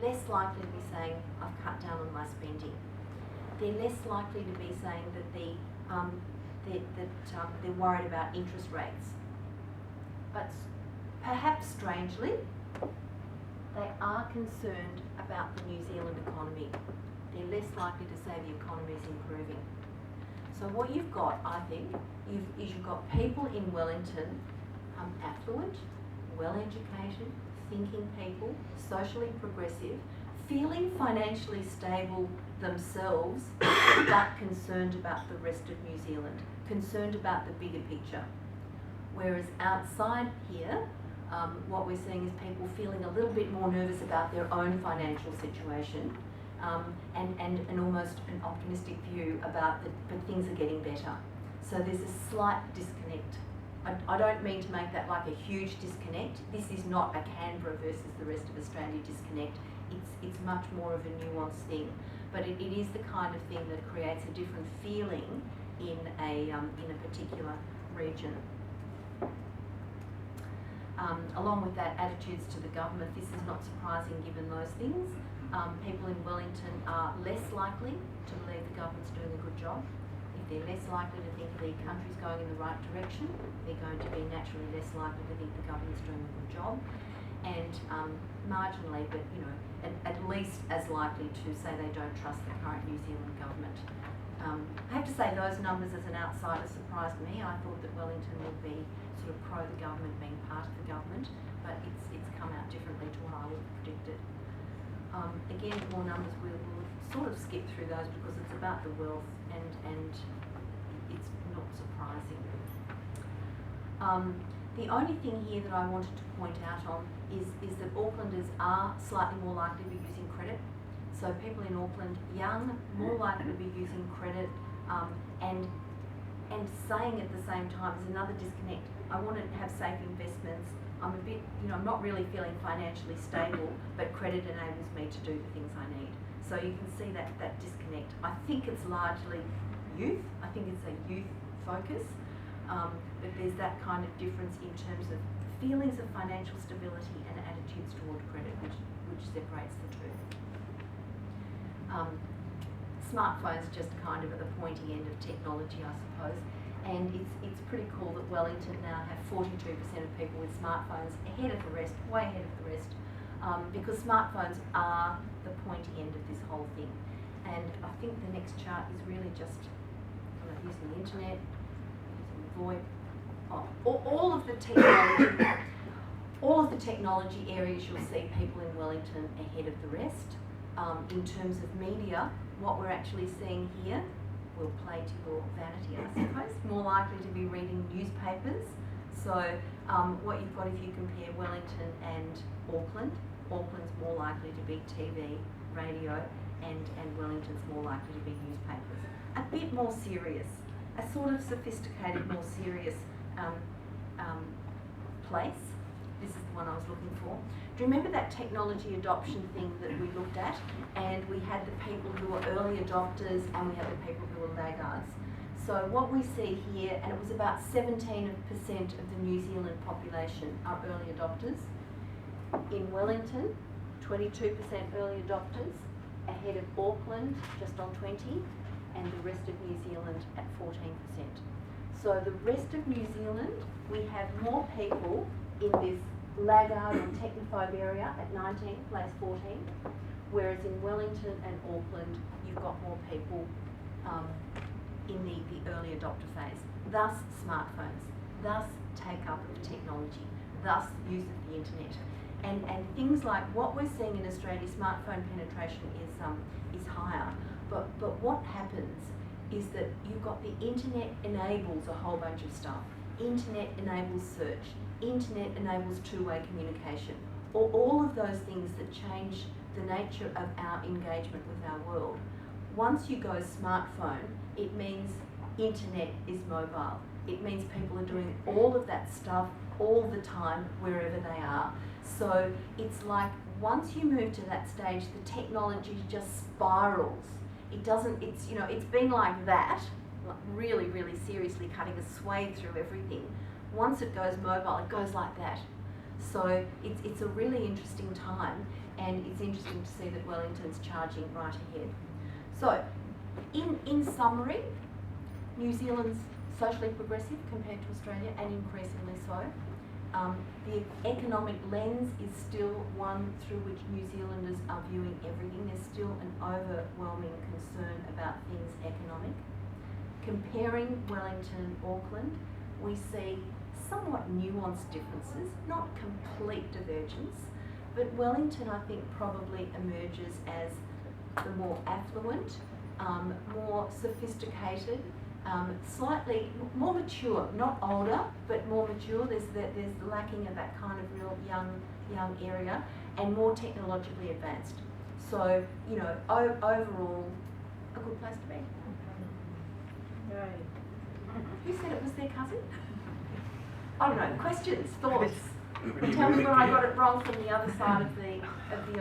less likely to be saying, I've cut down on my spending. They're less likely to be saying that they're worried about interest rates. But perhaps strangely, they are concerned about the New Zealand economy. They're less likely to say the economy is improving. So what you've got, I think, is you've got people in Wellington, affluent, well-educated, thinking people, socially progressive, feeling financially stable themselves, but concerned about the rest of New Zealand, concerned about the bigger picture. Whereas outside here, what we're seeing is people feeling a little bit more nervous about their own financial situation, and almost an optimistic view about but things are getting better. So there's a slight disconnect. I don't mean to make that like a huge disconnect. This is not a Canberra versus the rest of Australia disconnect. It's much more of a nuanced thing, but it is the kind of thing that creates a different feeling in a particular region. Along with that, attitudes to the government. This is not surprising given those things. People in Wellington are less likely to believe the government's doing a good job. If they're less likely to think the country's going in the right direction, they're going to be naturally less likely to think the government's doing a good job. And marginally, but at least as likely to say they don't trust the current New Zealand government. I have to say those numbers as an outsider surprised me. I thought that Wellington would be sort of pro the government, being part of the government, but it's come out differently to what I would have predicted. Again, more numbers, we'll sort of skip through those because it's about the wealth and it's not surprising. The only thing here that I wanted to point out on is that Aucklanders are slightly more likely to be using credit. So people in Auckland, young, more likely to be using credit, and saying at the same time, there's another disconnect. I want to have safe investments. I'm a bit, I'm not really feeling financially stable, but credit enables me to do the things I need. So you can see that disconnect. I think it's largely youth. I think it's a youth focus, but there's that kind of difference in terms of feelings of financial stability and attitudes toward credit, which separates the two. Smartphones just kind of at the pointy end of technology, I suppose. And it's pretty cool that Wellington now have 42% of people with smartphones, ahead of the rest, way ahead of the rest, because smartphones are the pointy end of this whole thing. And I think the next chart is really just using the internet, using VoIP, all of the technology areas. You'll see people in Wellington ahead of the rest. In terms of media, what we're actually seeing here will play to your vanity, I suppose. More likely to be reading newspapers. So what you've got if you compare Wellington and Auckland, Auckland's more likely to be TV, radio, and Wellington's more likely to be newspapers. A bit more serious, a sort of sophisticated, more serious place. This is the one I was looking for. Do you remember that technology adoption thing that we looked at? And we had the people who were early adopters and we had the people who were laggards. So what we see here, and it was about 17% of the New Zealand population are early adopters. In Wellington, 22% early adopters, ahead of Auckland, just on 20, and the rest of New Zealand at 14%. So the rest of New Zealand, we have more people in this laggard or technophobe area at 19, place 14, whereas in Wellington and Auckland, you've got more people in the early adopter phase. Thus, smartphones, thus take-up of technology, thus use of the internet. And things like what we're seeing in Australia, smartphone penetration is higher, but what happens is that you've got the internet enables a whole bunch of stuff. Internet enables search. Internet enables two-way communication. All of those things that change the nature of our engagement with our world. Once you go smartphone, it means internet is mobile. It means people are doing all of that stuff all the time, wherever they are. So it's like once you move to that stage, the technology just spirals. It's been like that, like really, really seriously cutting a swathe through everything. Once it goes mobile, it goes like that. So it's a really interesting time, and it's interesting to see that Wellington's charging right ahead. So, in summary, New Zealand's socially progressive compared to Australia, and increasingly so. The economic lens is still one through which New Zealanders are viewing everything. There's still an overwhelming concern about things economic. Comparing Wellington and Auckland, we see somewhat nuanced differences, not complete divergence, but Wellington, I think, probably emerges as the more affluent, more sophisticated, slightly more mature, not older, but more mature. There's the lacking of that kind of real young area, and more technologically advanced. So, you know, overall, a good place to be. Right. Who said it was their cousin? I don't know. Questions, thoughts? Tell me where I got it wrong from the other side of the